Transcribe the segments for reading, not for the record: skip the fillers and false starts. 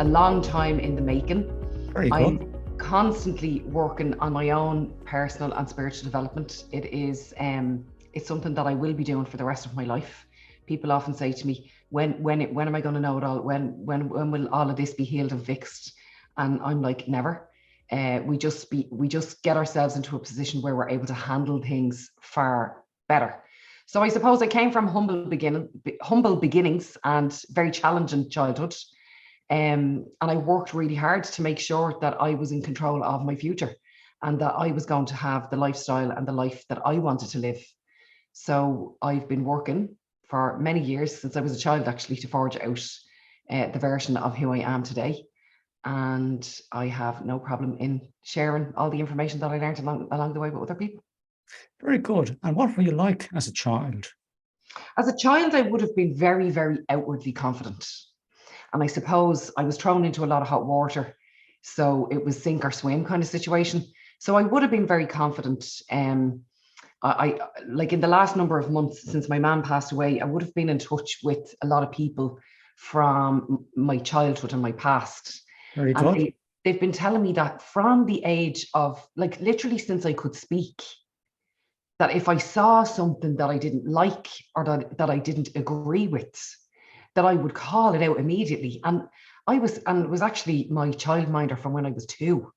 a long time in the making. Very good. I'm constantly working on my own personal and spiritual development. It's something that I will be doing for the rest of my life. People often say to me, when am I going to know it all? When will all of this be healed and fixed? And I'm like, never. We just get ourselves into a position where we're able to handle things far better. So I suppose I came from humble beginnings and very challenging childhood. And I worked really hard to make sure that I was in control of my future and that I was going to have the lifestyle and the life that I wanted to live. So I've been working for many years, since I was a child actually, to forge out the version of who I am today. And I have no problem in sharing all the information that I learned along the way with other people. Very good. And what were you like as a child? As a child, I would have been very, very outwardly confident. And I suppose I was thrown into a lot of hot water. So it was sink or swim kind of situation. So I would have been very confident. I like in the last number of months since my mum passed away, I would have been in touch with a lot of people from my childhood and my past. Very And good. they've been telling me that from the age of, like, literally since I could speak, that if I saw something that I didn't like or that I didn't agree with, that I would call it out immediately. And it was actually my childminder from when I was 2.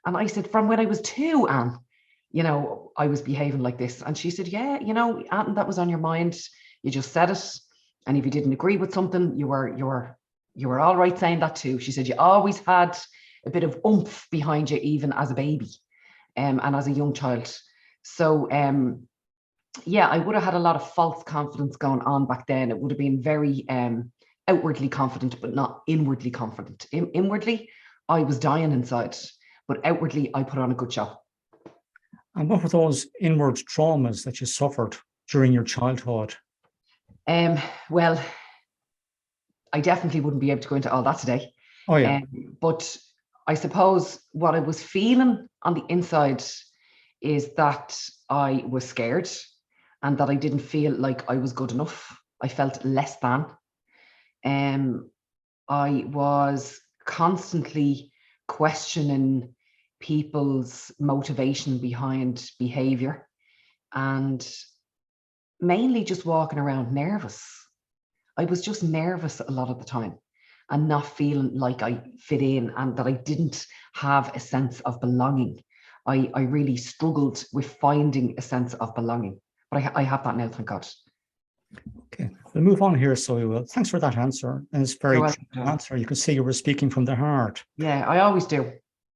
And I said, from when I was 2, Anne, I was behaving like this. And she said, yeah, Anne, that was on your mind. You just said it. And if you didn't agree with something, you were all right saying that too. She said, you always had a bit of oomph behind you, even as a baby and as a young child. So, yeah, I would have had a lot of false confidence going on back then. It would have been very outwardly confident, but not inwardly confident. Inwardly, I was dying inside, but outwardly, I put on a good show. And what were those inward traumas that you suffered during your childhood? Well, I definitely wouldn't be able to go into all that today. Oh, yeah. But I suppose what I was feeling on the inside is that I was scared and that I didn't feel like I was good enough. I felt less than. I was constantly questioning people's motivation behind behavior and mainly just walking around nervous. I was just nervous a lot of the time and not feeling like I fit in and that I didn't have a sense of belonging. I really struggled with finding a sense of belonging, but I have that now, thank God. Okay, we'll move on here. So we will. Thanks for that answer. And it's very true answer. You can see you were speaking from the heart. Yeah, I always do.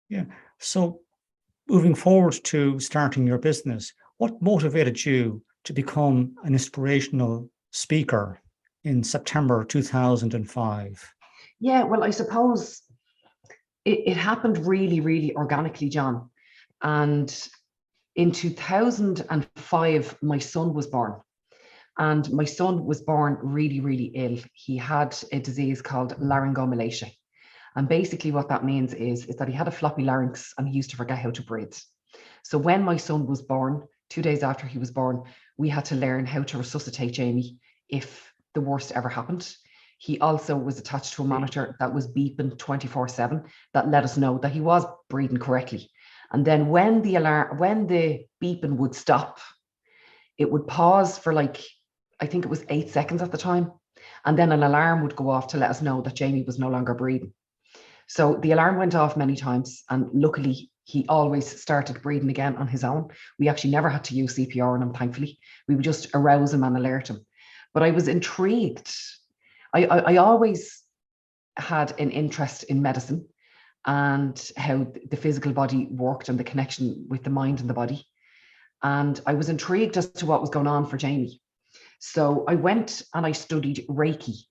Yeah. So moving forward to starting your business, what motivated you to become an inspirational speaker in September 2005? Yeah, well, I suppose it happened really, really organically, John. And in 2005, my son was born. And my son was born really, really ill. He had a disease called laryngomalacia. And basically what that means is that he had a floppy larynx and he used to forget how to breathe. So when my son was born, 2 days after he was born, we had to learn how to resuscitate Jamie if the worst ever happened. He also was attached to a monitor that was beeping 24/7 that let us know that he was breathing correctly. And then when the beeping would stop, it would pause for I think it was 8 seconds at the time. And then an alarm would go off to let us know that Jamie was no longer breathing. So the alarm went off many times. And luckily, he always started breathing again on his own. We actually never had to use CPR on him, thankfully. We would just arouse him and alert him. But I was intrigued. I always had an interest in medicine and how the physical body worked and the connection with the mind and the body. And I was intrigued as to what was going on for Jamie. So I went and I studied Reiki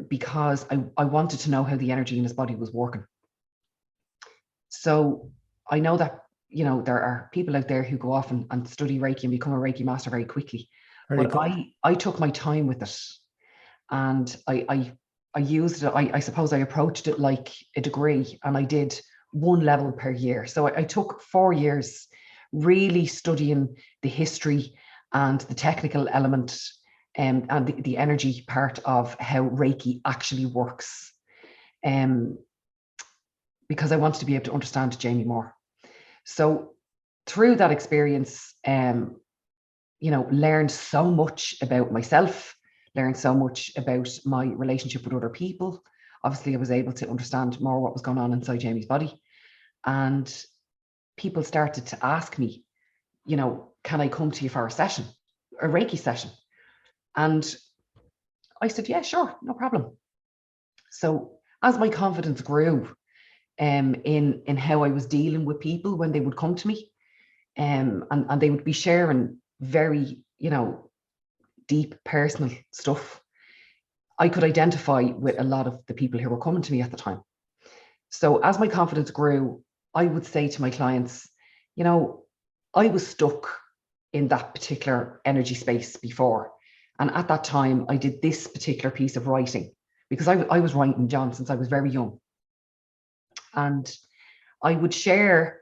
because I wanted to know how the energy in his body was working. So I know that, there are people out there who go off and study Reiki and become a Reiki master very quickly. But I took my time with it. And I used it, I suppose I approached it like a degree, and I did 1 level per year. So I took 4 years really studying the history and the technical element and the energy part of how Reiki actually works. because I wanted to be able to understand Jamie more. So through that experience, learned so much about myself, learned so much about my relationship with other people. Obviously, I was able to understand more what was going on inside Jamie's body. And people started to ask me, can I come to you for a session, a Reiki session? And I said, yeah, sure, no problem. So as my confidence grew in how I was dealing with people when they would come to me, and they would be sharing very, deep personal stuff, I could identify with a lot of the people who were coming to me at the time. So as my confidence grew, I would say to my clients, I was stuck in that particular energy space before. And at that time, I did this particular piece of writing because I was writing, John, since I was very young. And I would share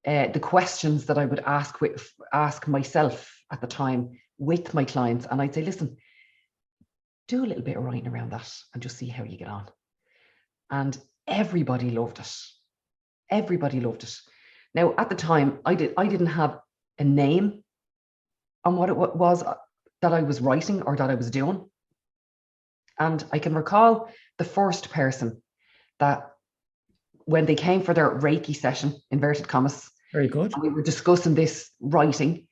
the questions that I would ask myself at the time with my clients. And I'd say, listen, do a little bit of writing around that and just see how you get on. And everybody loved it. Everybody loved it. Now, at the time, I didn't have a name on what it was that I was writing or that I was doing. And I can recall the first person that, when they came for their Reiki session, inverted commas, very good, and we were discussing this writing.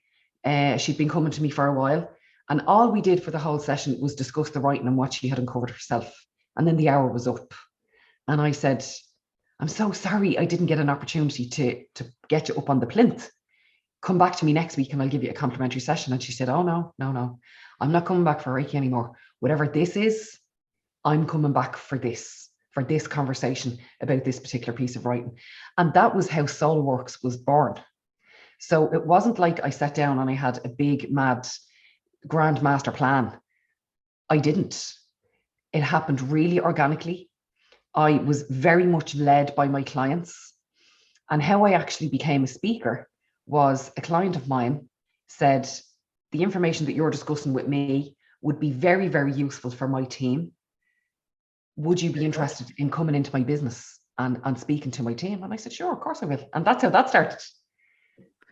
She'd been coming to me for a while, and all we did for the whole session was discuss the writing and what she had uncovered herself. And then the hour was up, and I said, I'm so sorry I didn't get an opportunity to get you up on the plinth. Come back to me next week and I'll give you a complimentary session. And she said, oh, no, I'm not coming back for Reiki anymore. Whatever this is, I'm coming back for this conversation about this particular piece of writing. And that was how Solidworks was born. So it wasn't like I sat down and I had a big, mad, grand master plan. I didn't. It happened really organically. I was very much led by my clients. And how I actually became a speaker was a client of mine said, the information that you're discussing with me would be very, very useful for my team. Would you be interested in coming into my business and speaking to my team? And I said, sure, of course I will. And that's how that started.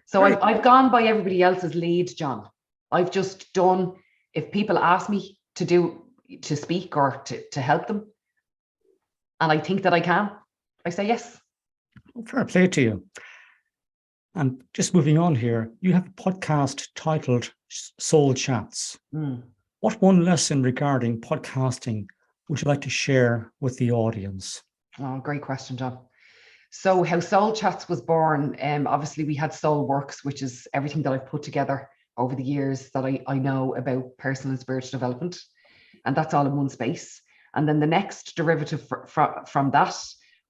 So I've gone by everybody else's lead, John. I've just done, if people ask me to speak or to help them, and I think that I can, I say yes. Fair play to you. And just moving on here, you have a podcast titled Soul Chats. What one lesson regarding podcasting would you like to share with the audience? Oh, great question, John. So how Soul Chats was born, obviously we had Solidworks, which is everything that I've put together over the years that I know about personal and spiritual development. And that's all in one space. And then the next derivative from that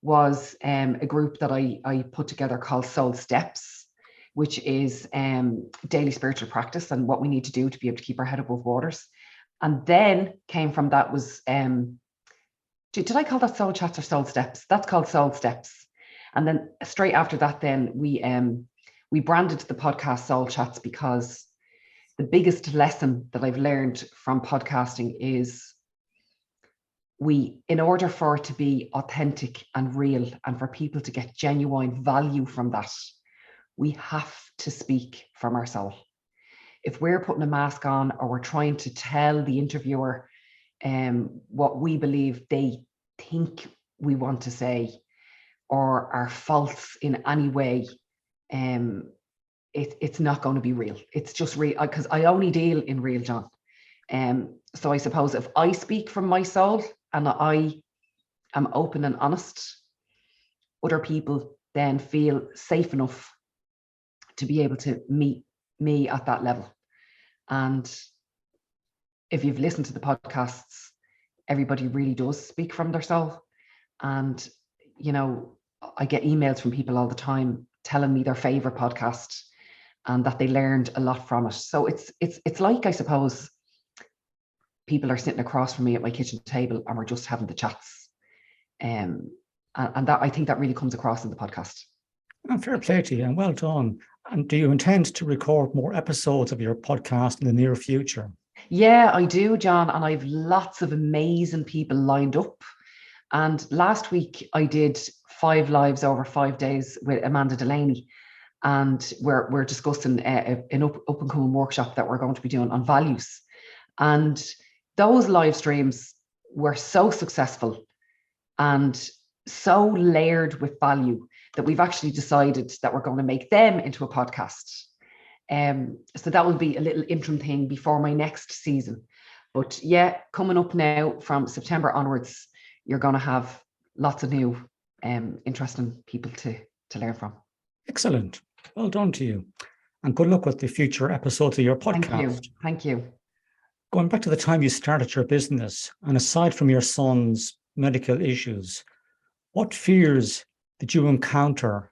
was a group that I put together called Soul Steps, which is daily spiritual practice and what we need to do to be able to keep our head above waters. And then came from that was, did I call that Soul Chats or Soul Steps? That's called Soul Steps. And then straight after that, then we branded the podcast Soul Chats because the biggest lesson that I've learned from podcasting is in order for it to be authentic and real and for people to get genuine value from that, we have to speak from our soul. If we're putting a mask on or we're trying to tell the interviewer what we believe they think we want to say or are false in any way, it's not going to be real. It's just real, because I only deal in real, John. So I suppose if I speak from my soul and I am open and honest, other people then feel safe enough to be able to meet me at that level. And if you've listened to the podcasts, everybody really does speak from their soul. And, I get emails from people all the time telling me their favorite podcast and that they learned a lot from it. So it's like, I suppose, people are sitting across from me at my kitchen table and we're just having the chats. And that, I think that really comes across in the podcast. Fair play to you and well done. And do you intend to record more episodes of your podcast in the near future? Yeah, I do, John. And I've lots of amazing people lined up. And last week I did 5 lives over 5 days with Amanda Delaney. And we're discussing an up and coming workshop that we're going to be doing on values. And those live streams were so successful and so layered with value that we've actually decided that we're going to make them into a podcast. So that will be a little interim thing before my next season. But yeah, coming up now from September onwards, you're going to have lots of new interesting people to learn from. Excellent. Well done to you. And good luck with the future episodes of your podcast. Thank you. Thank you. Going back to the time you started your business, and aside from your son's medical issues, what fears did you encounter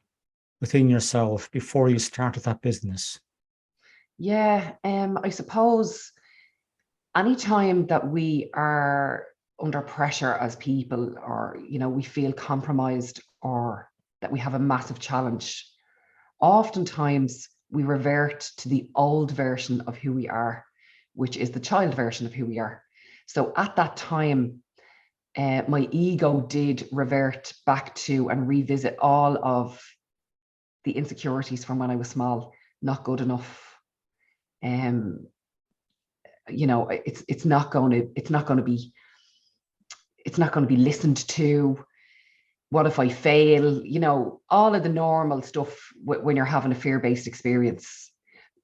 within yourself before you started that business? Yeah, I suppose any time that we are under pressure as people, or we feel compromised, or that we have a massive challenge, oftentimes we revert to the old version of who we are, which is the child version of who we are. So at that time, my ego did revert back to and revisit all of the insecurities from when I was small. Not good enough. It's not going to be listened to. What if I fail? All of the normal stuff when you're having a fear-based experience.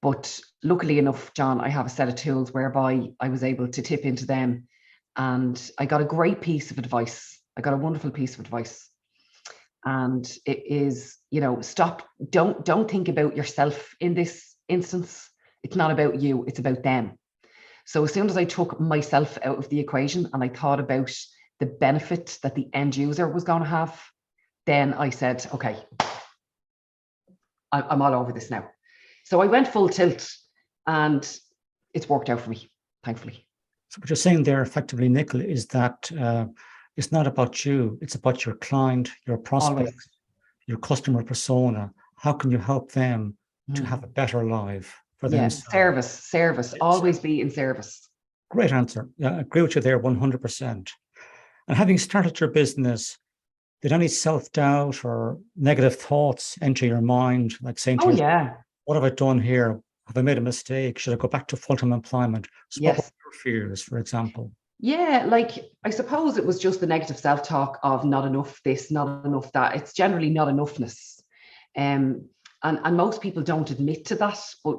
But luckily enough, John, I have a set of tools whereby I was able to tip into them, and I got a great piece of advice. I got a wonderful piece of advice, and it is, stop. Don't think about yourself in this instance. It's not about you. It's about them. So as soon as I took myself out of the equation and I thought about the benefit that the end user was going to have, then I said, okay, I'm all over this now. So I went full tilt, and it's worked out for me, thankfully. So what you're saying there effectively, Nicola, is that it's not about you, it's about your client, your prospect, your customer persona. How can you help them to have a better life for themselves? Service, always be in service. Great answer. Yeah, I agree with you there 100%. And having started your business, did any self-doubt or negative thoughts enter your mind, like saying to yourself, what have I done here? Have I made a mistake? Should I go back to full-time employment? So what were your fears, for example? Yeah, I suppose it was just the negative self-talk of not enough this, not enough that. It's generally not enoughness. And most people don't admit to that, but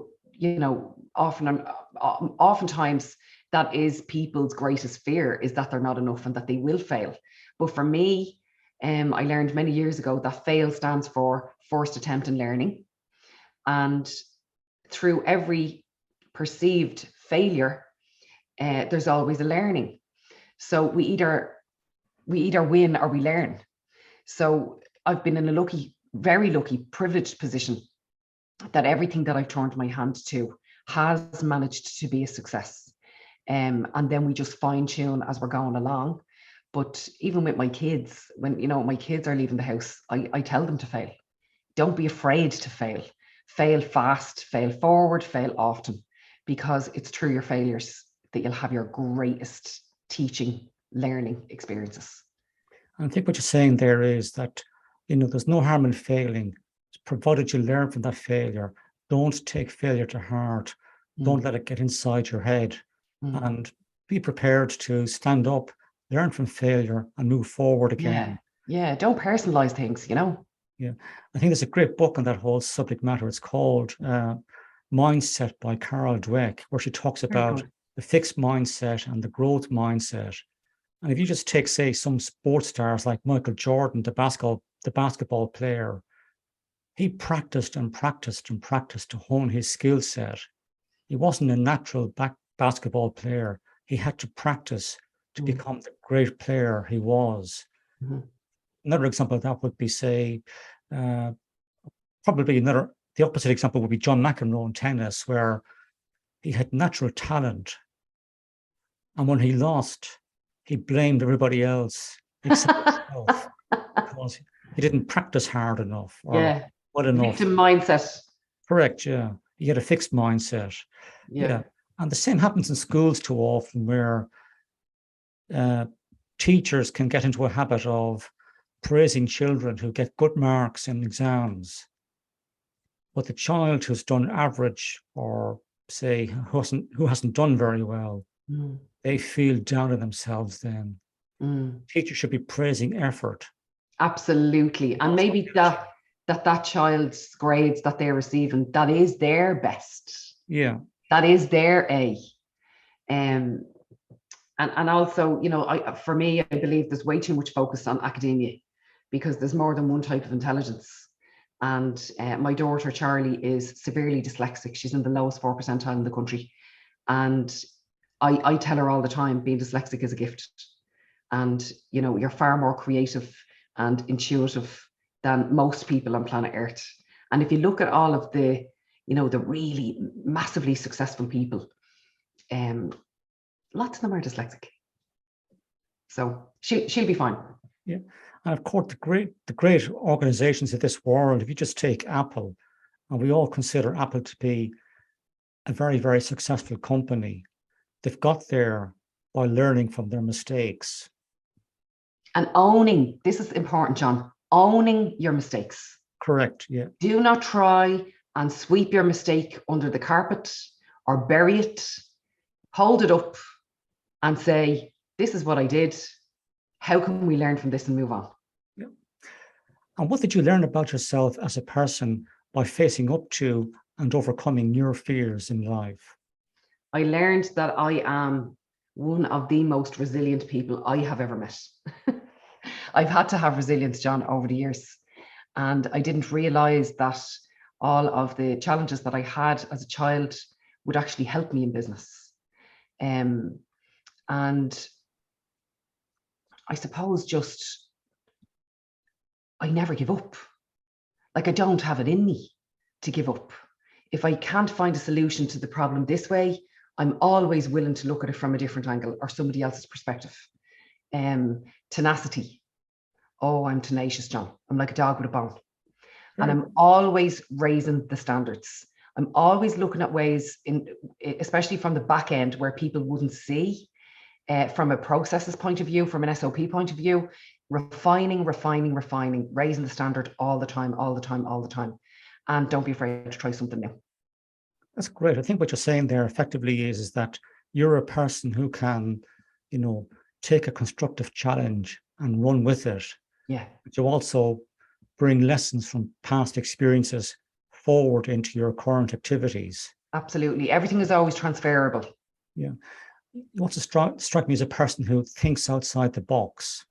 oftentimes that is people's greatest fear, is that they're not enough and that they will fail. But for me, I learned many years ago that FAIL stands for first attempt in learning. And through every perceived failure, there's always a learning. So we either win or we learn. So I've been in a very lucky, privileged position that everything that I've turned my hand to has managed to be a success. And then we just fine tune as we're going along. But even with my kids, when my kids are leaving the house, I tell them to fail. Don't be afraid to fail. Fail fast, fail forward, fail often, because it's through your failures that you'll have your greatest teaching, learning experiences. I think what you're saying there is that, there's no harm in failing, provided you learn from that failure. Don't take failure to heart. Don't let it get inside your head, and be prepared to stand up, learn from failure, and move forward again. Yeah. Don't personalize things, Yeah. I think there's a great book on that whole subject matter. It's called Mindset by Carol Dweck, where she talks about the fixed mindset and the growth mindset. And if you just take, say, some sports stars like Michael Jordan, the basketball player, he practiced and practiced and practiced to hone his skill set. He wasn't a natural basketball player. He had to practice to become the great player he was. Another example of that would be, say, the opposite example would be John McEnroe in tennis, where he had natural talent. And when he lost, he blamed everybody else except himself, because he didn't practice hard enough or well enough. Victim mindset. Correct, yeah. He had a fixed mindset. Yeah. And the same happens in schools too often, where teachers can get into a habit of praising children who get good marks in exams, but the child who's done average, or say who hasn't done very well, they feel down on themselves then. Teachers should be praising effort. Absolutely. And maybe that child's grades that they're receiving, that is their best. Yeah. That is their A. And also, you know, for me, I believe there's way too much focus on academia, because there's more than one type of intelligence. And my daughter, Charlie, is severely dyslexic. She's in the lowest 4th percentile in the country. And I tell her all the time, being dyslexic is a gift. And, you know, you're far more creative and intuitive than most people on planet Earth. And if you look at all of the, you know, the really massively successful people, lots of them are dyslexic. So she'll be fine. Yeah. And of course, the great organizations of this world, if you just take Apple, and we all consider Apple to be a very, very successful company, they've got there by learning from their mistakes. And owning, this is important, John, owning your mistakes. Correct, yeah. Do not try and sweep your mistake under the carpet or bury it. Hold it up and say, this is what I did. How can we learn from this and move on? Yeah. And what did you learn about yourself as a person by facing up to and overcoming your fears in life? I learned that I am one of the most resilient people I have ever met. I've had to have resilience, John, over the years. And I didn't realize that all of the challenges that I had as a child would actually help me in business. And I suppose just, I never give up. Like, I don't have it in me to give up. If I can't find a solution to the problem this way, I'm always willing to look at it from a different angle or somebody else's perspective. Tenacity. Oh, I'm tenacious, John. I'm like a dog with a bone. And I'm always raising the standards. I'm always looking at ways, especially from the back end, where people wouldn't see, from a processes point of view, from an SOP point of view, refining, raising the standard all the time. And don't be afraid to try something new. That's great. I think what you're saying there effectively is that you're a person who can, you know, take a constructive challenge and run with it. Yeah. But you also bring lessons from past experiences forward into your current activities. Absolutely. Everything is always transferable. Yeah. You also strike me as a person who thinks outside the box.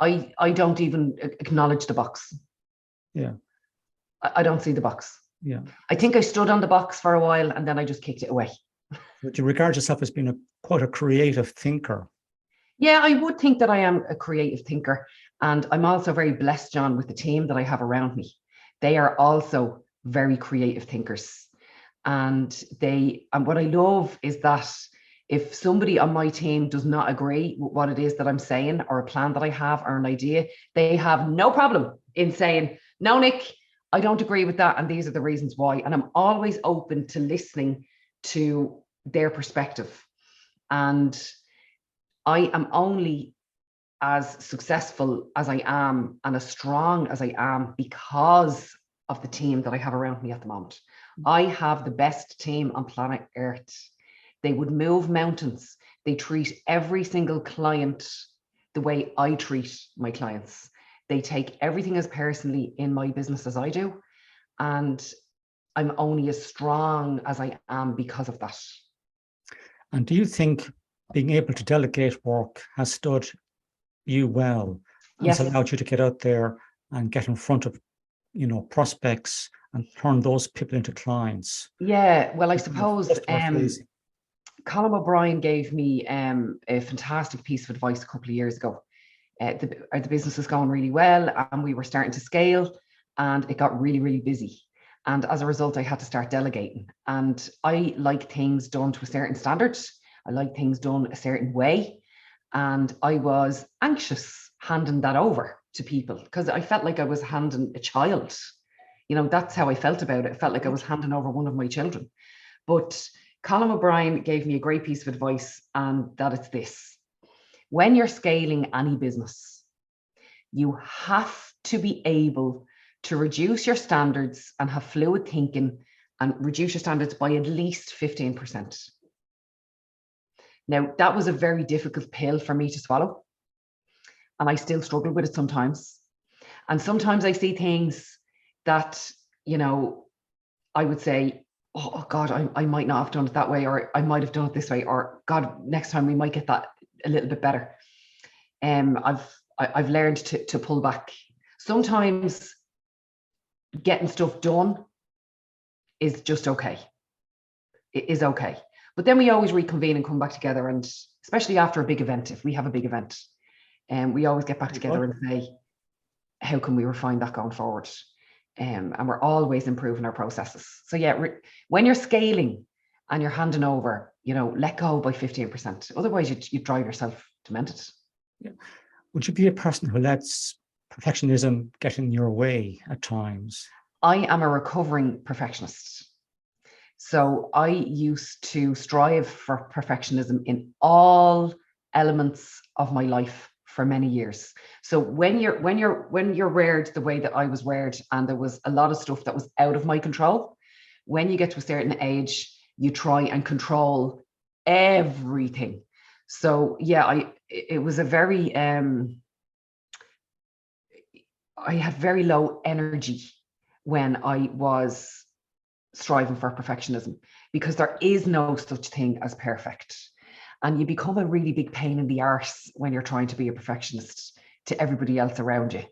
I don't even acknowledge the box. Yeah. I don't see the box. Yeah. I think I stood on the box for a while and then I just kicked it away. Would you regard yourself as being quite a creative thinker? Yeah, I would think that I am a creative thinker. And I'm also very blessed, John, with the team that I have around me. They are also very creative thinkers. And what I love is that if somebody on my team does not agree with what it is that I'm saying, or a plan that I have, or an idea, they have no problem in saying, no, Nick, I don't agree with that. And these are the reasons why. And I'm always open to listening to their perspective. And I am only as successful as I am and as strong as I am because of the team that I have around me at the moment. I have the best team on planet Earth. They would move mountains. They treat every single client the way I treat my clients. They take everything as personally in my business as I do. And I'm only as strong as I am because of that. And do you think being able to delegate work has stood you well? Yes. Has allowed you to get out there and get in front of, you know, prospects and turn those people into clients? Yeah, well, I suppose Colin O'Brien gave me a fantastic piece of advice a couple of years ago. The business was going really well and we were starting to scale and it got really, really busy. And as a result, I had to start delegating. And I like things done to a certain standard. I like things done a certain way. And I was anxious handing that over to people because I felt like I was handing a child. You know, that's how I felt about it. I felt like I was handing over one of my children. But Colin O'Brien gave me a great piece of advice, and that it's this. When you're scaling any business, you have to be able to reduce your standards and have fluid thinking and reduce your standards by at least 15%. Now, that was a very difficult pill for me to swallow. And I still struggle with it sometimes. And sometimes I see things that, I would say, oh God, I might not have done it that way, or I might have done it this way, or God, next time we might get that a little bit better. I've learned to pull back. Sometimes getting stuff done is just okay. It is okay. But then we always reconvene and come back together. And especially after a big event, if we have a big event, we always get back together and say, how can we refine that going forward? And we're always improving our processes. So yeah, when you're scaling and you're handing over, let go by 15%. Otherwise, you drive yourself demented. Yeah. Would you be a person who lets perfectionism get in your way at times? I am a recovering perfectionist. So I used to strive for perfectionism in all elements of my life for many years. So when you're reared the way that I was reared, and there was a lot of stuff that was out of my control, when you get to a certain age, you try and control everything. So yeah, it was a very I had very low energy when I was striving for perfectionism, because there is no such thing as perfect. And you become a really big pain in the arse when you're trying to be a perfectionist to everybody else around you.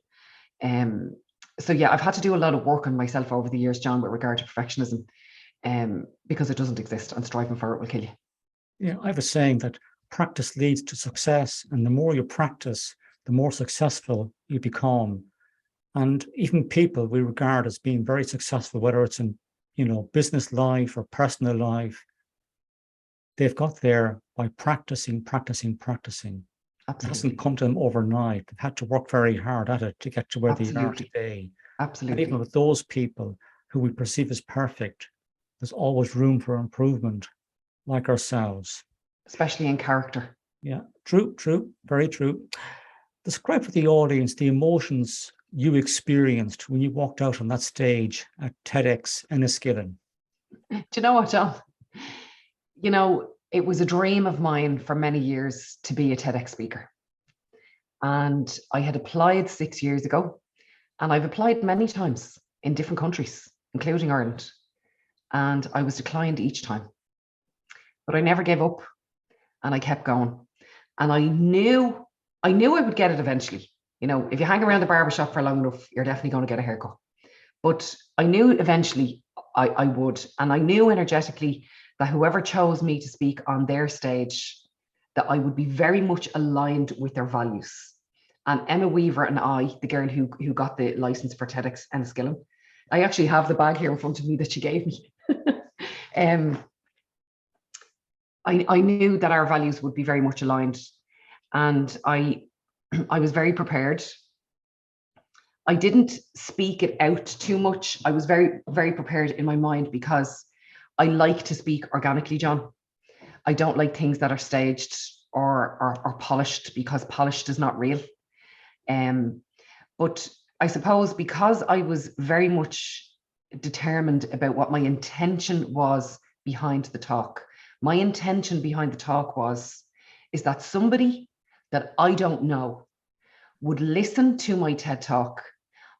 So yeah, I've had to do a lot of work on myself over the years, John, with regard to perfectionism, because it doesn't exist, and striving for it will kill you. Yeah, I have a saying that practice leads to success, and the more you practice, the more successful you become. And even people we regard as being very successful, whether it's in business life or personal life, they've got there by practicing. Absolutely. It hasn't come to them overnight. They've had to work very hard at it to get to where they are today. Absolutely. And even with those people who we perceive as perfect, there's always room for improvement, like ourselves. Especially in character. Yeah, true, very true. Describe for the audience the emotions you experienced when you walked out on that stage at TEDx Enniskillen. Do you know what, John? It was a dream of mine for many years to be a TEDx speaker. And I had applied 6 years ago, and I've applied many times in different countries, including Ireland. And I was declined each time. But I never gave up, and I kept going. And I knew I would get it eventually. If you hang around the barbershop for long enough, you're definitely going to get a haircut. But I knew eventually I would. And I knew energetically that whoever chose me to speak on their stage, that I would be very much aligned with their values. And Emma Weaver and I, the girl who got the license for TEDx Enniskillen, I actually have the bag here in front of me that she gave me. I knew that our values would be very much aligned, and I was very prepared. I didn't speak it out too much. I was very, very prepared in my mind, because I like to speak organically, John. I don't like things that are staged or polished, because polished is not real. But I suppose because I was very much determined about what my intention was behind the talk. My intention behind the talk is that somebody that I don't know would listen to my TED Talk,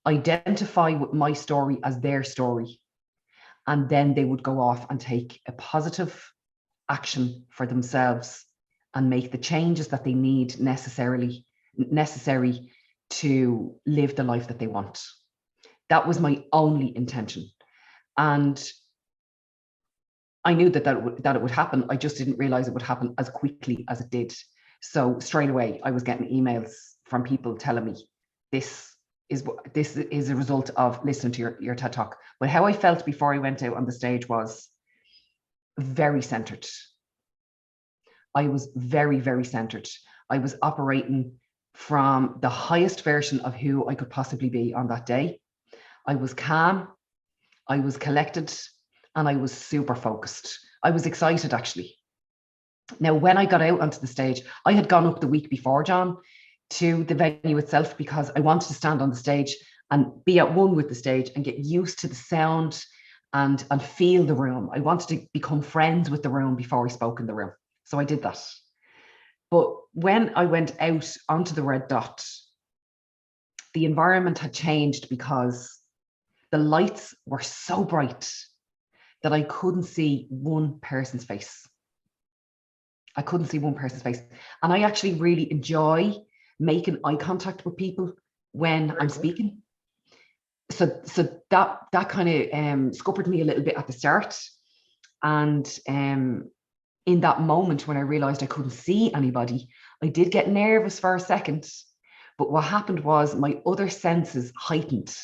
identify with my story as their story, and then they would go off and take a positive action for themselves and make the changes that they need necessary to live the life that they want. That was my only intention. And I knew that it would happen. I just didn't realize it would happen as quickly as it did. So straight away, I was getting emails from people telling me this is a result of listening to your TED Talk. But how I felt before I went out on the stage was very centered. I was very, very centered. I was operating from the highest version of who I could possibly be on that day. I was calm, I was collected, and I was super focused. I was excited, actually. Now, when I got out onto the stage, I had gone up the week before, John, to the venue itself because I wanted to stand on the stage and be at one with the stage and get used to the sound and feel the room. I wanted to become friends with the room before I spoke in the room. So I did that. But when I went out onto the red dot, the environment had changed because the lights were so bright that I couldn't see one person's face. I couldn't see one person's face. And I actually really enjoy making eye contact with people when I'm speaking. So that kind of scuppered me a little bit at the start. And in that moment when I realized I couldn't see anybody, I did get nervous for a second. But what happened was my other senses heightened.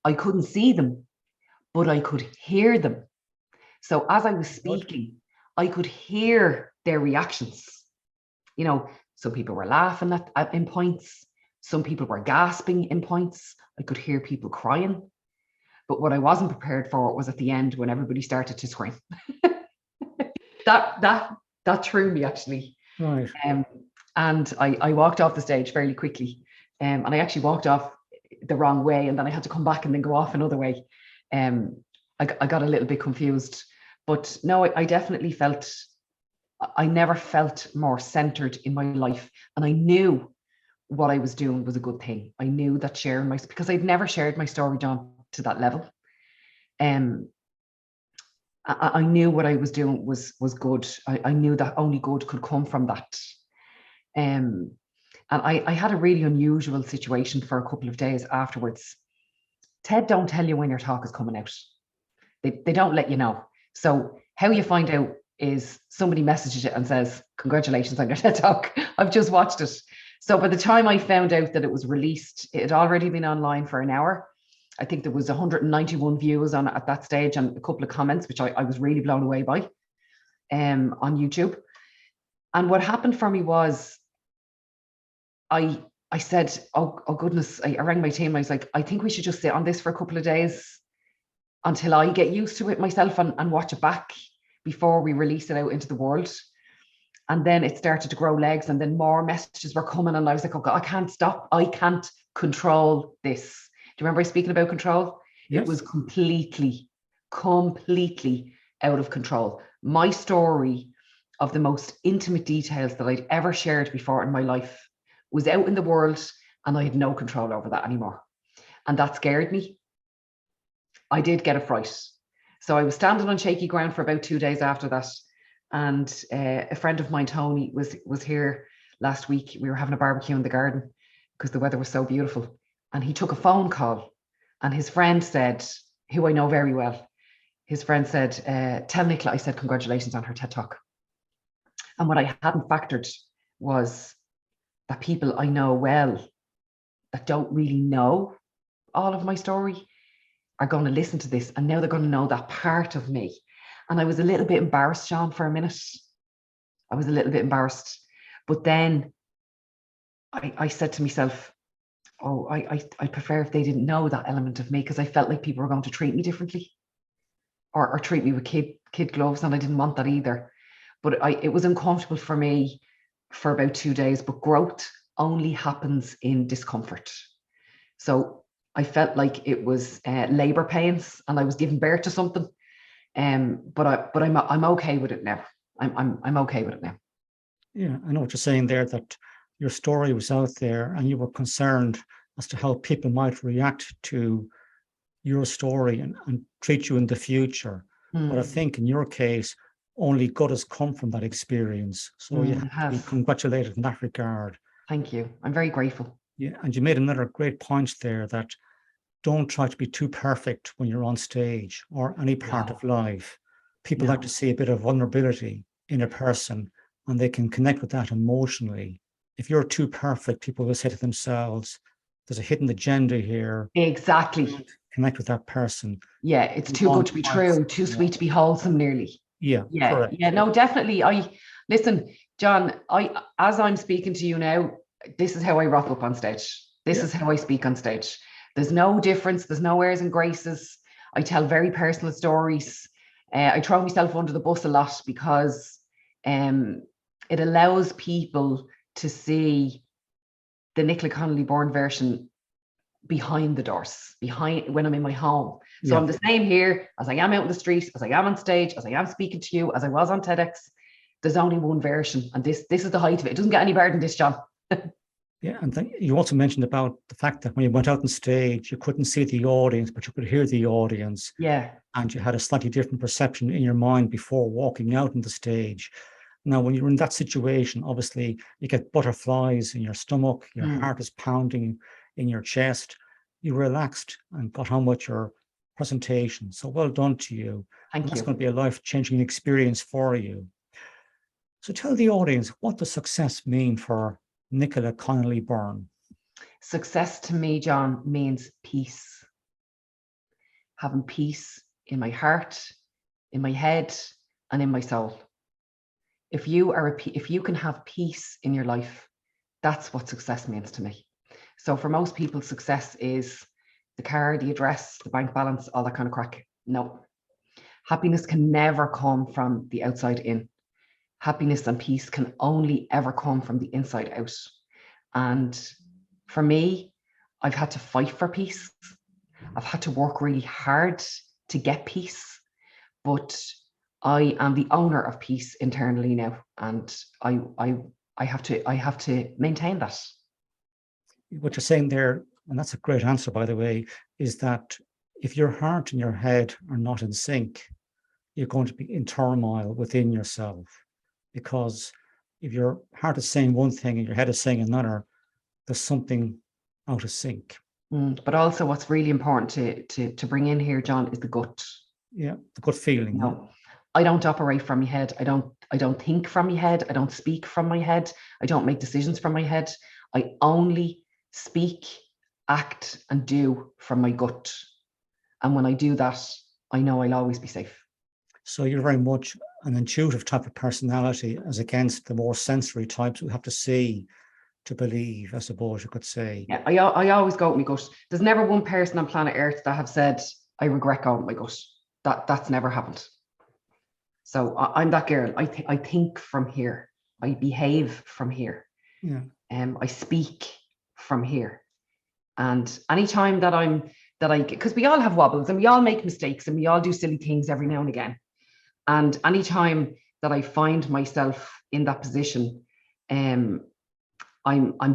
I couldn't see them, but I could hear them. So as I was speaking, I could hear their reactions. You know, some people were laughing in points. Some people were gasping in points. I could hear people crying. But what I wasn't prepared for was at the end when everybody started to scream. that threw me, actually. Right. And I walked off the stage fairly quickly. And I actually walked off the wrong way, and then I had to come back and then go off another way. I got a little bit confused. But no, I definitely felt, I never felt more centered in my life. And I knew what I was doing was a good thing. I knew that sharing because I'd never shared my story, John, to that level. I knew what I was doing was good. I knew that only good could come from that. And I had a really unusual situation for a couple of days afterwards. TED don't tell you when your talk is coming out. They don't let you know. So how you find out is somebody messages it and says, congratulations on your TED Talk. I've just watched it. So by the time I found out that it was released, it had already been online for an hour. I think there was 191 views on it at that stage and a couple of comments, which I was really blown away by on YouTube. And what happened for me was I said, oh goodness, I rang my team. I was like, I think we should just sit on this for a couple of days until I get used to it myself and watch it back before we release it out into the world. And then it started to grow legs, and then more messages were coming. And I was like, oh God, I can't stop. I can't control this. Do you remember I speaking about control? Yes. It was completely out of control. My story of the most intimate details that I'd ever shared before in my life was out in the world, and I had no control over that anymore. And that scared me. I did get a fright. So I was standing on shaky ground for about 2 days after that. And a friend of mine, Tony, was here last week. We were having a barbecue in the garden because the weather was so beautiful. And he took a phone call, and his friend said, who I know very well, his friend said, tell Nicola I said congratulations on her TED Talk. And what I hadn't factored was that people I know well that don't really know all of my story are going to listen to this, and now they're going to know that part of me. And I was a little bit embarrassed, Sean, for a minute. I was a little bit embarrassed. But then I said to myself, oh, I prefer if they didn't know that element of me, because I felt like people were going to treat me differently or treat me with kid gloves, and I didn't want that either. But it was uncomfortable for me for about 2 days, but growth only happens in discomfort. So I felt like it was labor pains and I was giving birth to something. But I'm okay with it now. I'm okay with it now. Yeah, I know what you're saying there, that your story was out there and you were concerned as to how people might react to your story and treat you in the future. But I think in your case, only good has come from that experience. So you have to be congratulated in that regard. Thank you. I'm very grateful. Yeah, and you made another great point there, that don't try to be too perfect when you're on stage or any part of life. People like to see a bit of vulnerability in a person, and they can connect with that emotionally. If you're too perfect, people will say to themselves, there's a hidden agenda here. Exactly. Connect with that person. Yeah, it's too good to be true, too sweet to be wholesome, nearly. Yeah, correct. Yeah, no, definitely. Listen, John, as I'm speaking to you now, this is how I rock up on stage. This is how I speak on stage. There's no difference. There's no airs and graces. I tell very personal stories. I throw myself under the bus a lot because It allows people to see the Nicola Connolly Byrne version behind the doors, behind when I'm in my home. So I'm the same here as I am out in the street, as I am on stage, as I am speaking to you, as I was on TEDx. There's only one version, and this is the height of it. It doesn't get any better than this, John. Yeah, and you also mentioned about the fact that when you went out on stage, you couldn't see the audience, but you could hear the audience. Yeah. And you had a slightly different perception in your mind before walking out on the stage. Now, when you're in that situation, obviously you get butterflies in your stomach, your heart is pounding in your chest. You relaxed and got on with your presentation. So well done to you. Thank you. That's going to be a life-changing experience for you. So tell the audience, what does success mean for Nicola Connolly Byrne? Success to me, John, means peace. Having peace in my heart, in my head, and in my soul. If you can have peace in your life, that's what success means to me. So for most people, success is the car, the address, the bank balance, all that kind of crack. No. Happiness can never come from the outside in. Happiness and peace can only ever come from the inside out. And for me, I've had to fight for peace. I've had to work really hard to get peace, but I am the owner of peace internally now, and I have to maintain that. What you're saying there, and that's a great answer, by the way, is that if your heart and your head are not in sync, you're going to be in turmoil within yourself. Because if your heart is saying one thing and your head is saying another, there's something out of sync. But also what's really important to bring in here, John, is the gut. Yeah, the gut feeling. No, I don't operate from my head. I don't think from my head. I don't speak from my head. I don't make decisions from my head. I only speak, act, and do from my gut. And when I do that, I know I'll always be safe. So you're very much an intuitive type of personality, as against the more sensory types who have to see to believe, I suppose you could say. Yeah, I always go with my gut. There's never one person on planet Earth that have said, I regret going with my gut. That's never happened. So I'm that girl. I think from here. I behave from here. Yeah. I speak from here. And anytime because we all have wobbles and we all make mistakes and we all do silly things every now and again. And anytime that I find myself in that position, I'm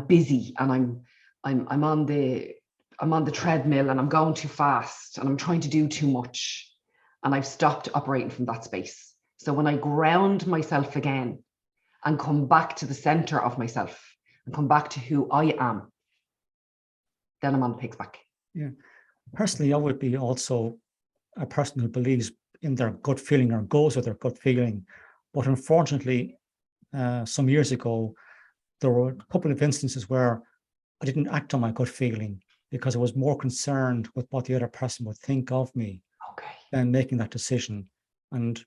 busy and I'm on the treadmill and I'm going too fast and I'm trying to do too much, and I've stopped operating from that space. So when I ground myself again and come back to the center of myself and come back to who I am, then I'm on the pig's back. Yeah. Personally, I would be also a person who believes in their gut feeling or goes with their gut feeling. But unfortunately, some years ago, there were a couple of instances where I didn't act on my gut feeling because I was more concerned with what the other person would think of me than making that decision. And,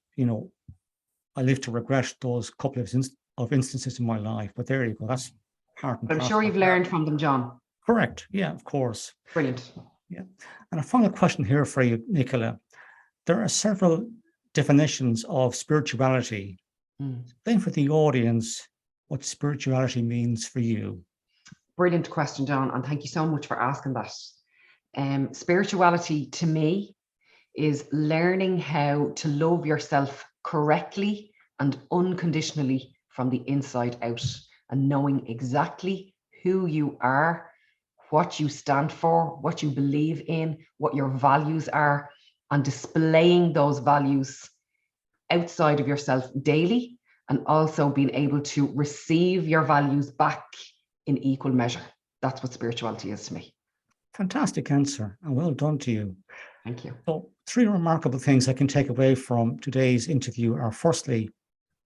I live to regret those couple of instances in my life. But there you go. That's part and parcel. I'm sure you've learned from them, John. Correct. Yeah, of course. Brilliant. Yeah. And a final question here for you, Nicola. There are several definitions of spirituality. Explain for the audience what spirituality means for you. Brilliant question, John, and thank you so much for asking that. Spirituality to me is learning how to love yourself correctly and unconditionally from the inside out, and knowing exactly who you are, what you stand for, what you believe in, what your values are, and displaying those values outside of yourself daily, and also being able to receive your values back in equal measure. That's what spirituality is to me. Fantastic answer, and well done to you. Thank you. So 3 remarkable things I can take away from today's interview are, firstly,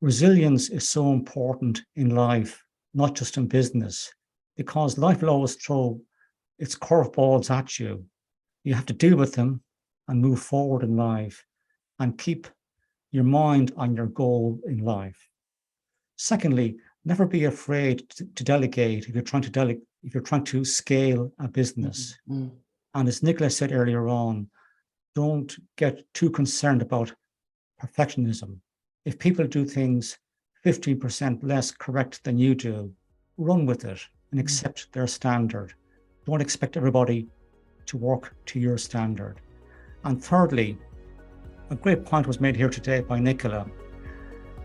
resilience is so important in life, not just in business, because life will always throw its curveballs at you. You have to deal with them and move forward in life and keep your mind on your goal in life. Secondly, never be afraid to delegate if you're trying to scale a business. And as Nicola said earlier on, don't get too concerned about perfectionism. If people do things 15% less correct than you do, run with it and accept their standard. Don't expect everybody to work to your standard. And thirdly, a great point was made here today by Nicola.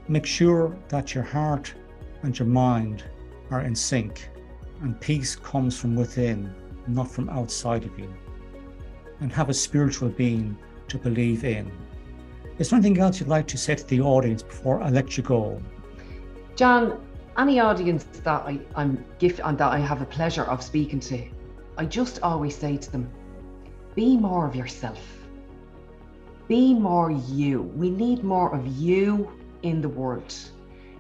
Make sure that your heart and your mind are in sync, and peace comes from within, not from outside of you. And have a spiritual being to believe in. Is there anything else you'd like to say to the audience before I let you go? John, any audience that I'm gifted and that I have a pleasure of speaking to, I just always say to them, be more of yourself. Be more you. We need more of you in the world.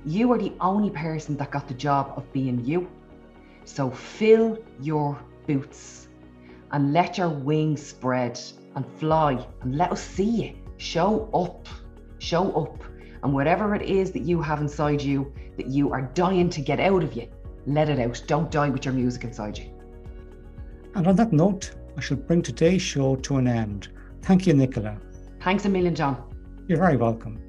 You are the only person that got the job of being you. So fill your boots and let your wings spread and fly and let us see you. Show up. And whatever it is that you have inside you that you are dying to get out of you, let it out. Don't die with your music inside you. And on that note, I shall bring today's show to an end. Thank you, Nicola. Thanks a million, John. You're very welcome.